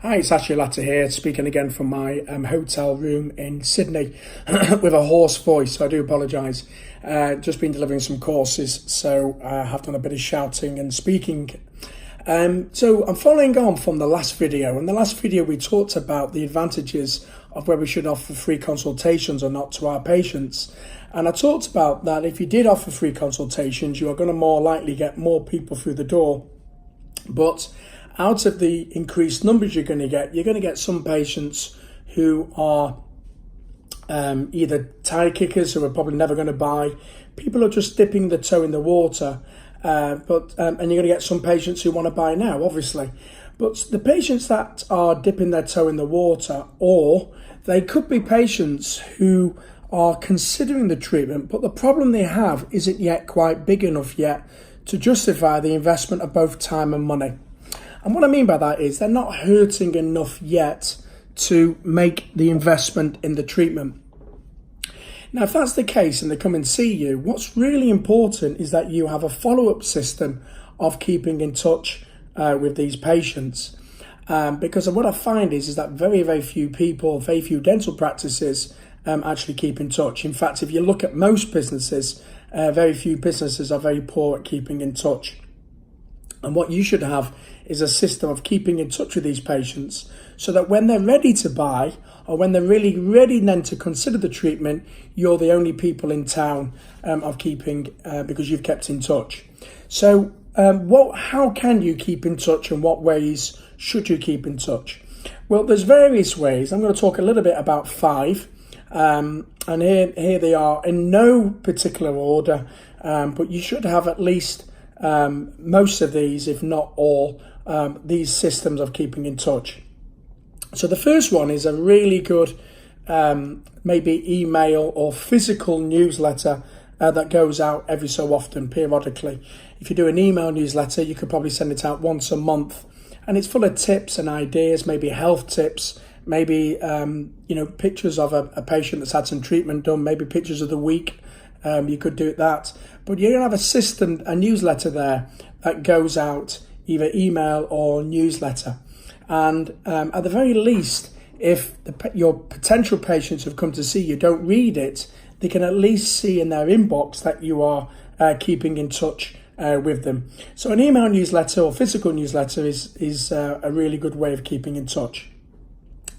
Hi, it's Ashley Latta here, speaking again from my hotel room in Sydney with a hoarse voice, so I do apologise. Just been delivering some courses, so I have done a bit of shouting and speaking. So I'm following on from the last video. In the last video, we talked about the advantages of whether we should offer free consultations or not to our patients. And I talked about that if you did offer free consultations, you are going to more likely get more people through the door. But out of the increased numbers you're going to get some patients who are either tire kickers who are probably never going to buy. People are just dipping the toe in the water, and you're going to get some patients who want to buy now, obviously. But the patients that are dipping their toe in the water, or they could be patients who are considering the treatment, but the problem they have isn't yet quite big enough yet to justify the investment of both time and money. And what I mean by that is they're not hurting enough yet to make the investment in the treatment. Now, if that's the case and they come and see you, what's really important is that you have a follow-up system of keeping in touch with these patients. Because what I find is that very few people, very few dental practices actually keep in touch. In fact, if you look at most businesses, very few businesses are very poor at keeping in touch. And what you should have is a system of keeping in touch with these patients so that when they're ready to buy or when they're really ready then to consider the treatment, you're the only people in town of keeping because you've kept in touch. So how can you keep in touch and what ways should you keep in touch? Well, there's various ways. I'm going to talk a little bit about 5. And here they are in no particular order, but you should have at least most of these, if not all, these systems of keeping in touch. So the first one is a really good maybe email or physical newsletter that goes out every so often, periodically. If you do an email newsletter, you could probably send it out once a month, and it's full of tips and ideas, maybe health tips, maybe pictures of a patient that's had some treatment done, maybe pictures of the week. You could do that, but you're going to have a system, a newsletter there that goes out, either email or newsletter. And at the very least, if your potential patients who've come to see you don't read it, they can at least see in their inbox that you are keeping in touch with them. So an email newsletter or physical newsletter is a really good way of keeping in touch.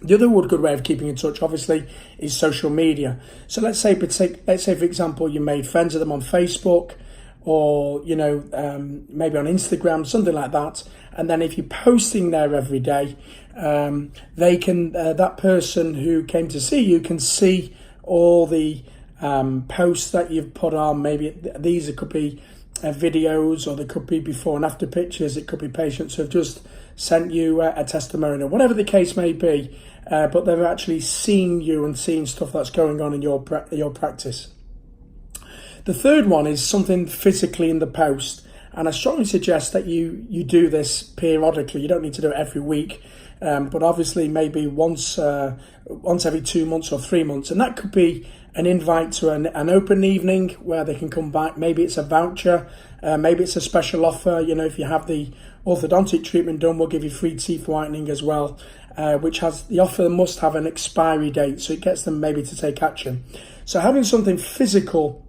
The other good way of keeping in touch, obviously, is social media. So let's say, for example, you made friends of them on Facebook, or maybe on Instagram, something like that. And then if you're posting there every day, they can that person who came to see you can see all the posts that you've put on. Maybe these could be videos, or they could be before and after pictures. It could be patients who have just sent you a testimonial, whatever the case may be, but they've actually seen you and seen stuff that's going on in your practice. The third one is something physically in the post, and I strongly suggest that you do this periodically. You don't need to do it every week, but obviously maybe once every 2 months or 3 months, and that could be an invite to an open evening where they can come back. Maybe it's a voucher, maybe it's a special offer. If you have the orthodontic treatment done, we'll give you free teeth whitening as well, which has the offer must have an expiry date, so it gets them maybe to take action. So having something physical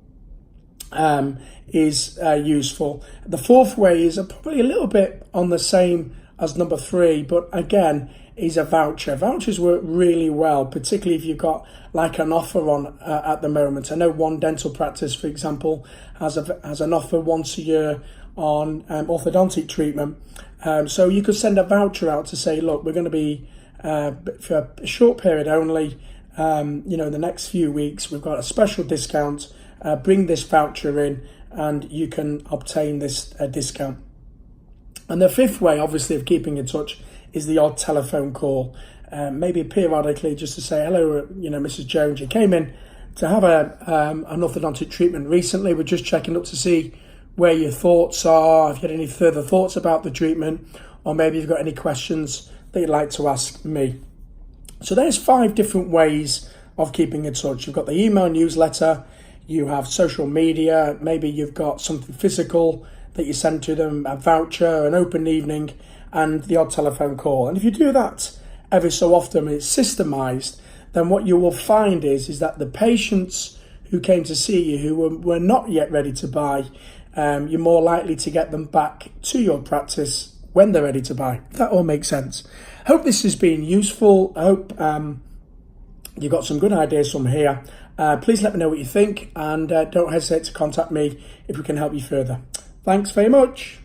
is useful. The fourth way is probably a little bit on the same as number 3, but again, is a voucher. Vouchers work really well, particularly if you've got like an offer on at the moment. I know one dental practice, for example, has an offer once a year on orthodontic treatment. So you could send a voucher out to say, look, we're going to be for a short period only, the next few weeks, we've got a special discount. Bring this voucher in and you can obtain this discount. And the fifth way, obviously, of keeping in touch is the odd telephone call, maybe periodically, just to say, hello, Mrs. Jones, you came in to have an orthodontic treatment recently. We're just checking up to see where your thoughts are, if you had any further thoughts about the treatment, or maybe you've got any questions that you'd like to ask me. So there's 5 different ways of keeping in touch. You've got the email newsletter, you have social media, maybe you've got something physical that you send to them, a voucher, an open evening, and the odd telephone call. And if you do that every so often, it's systemized, then what you will find is that the patients who came to see you who were not yet ready to buy, you're more likely to get them back to your practice when they're ready to buy. That all makes sense. Hope this has been useful. I hope you got some good ideas from here. Please let me know what you think, and don't hesitate to contact me if we can help you further. Thanks very much.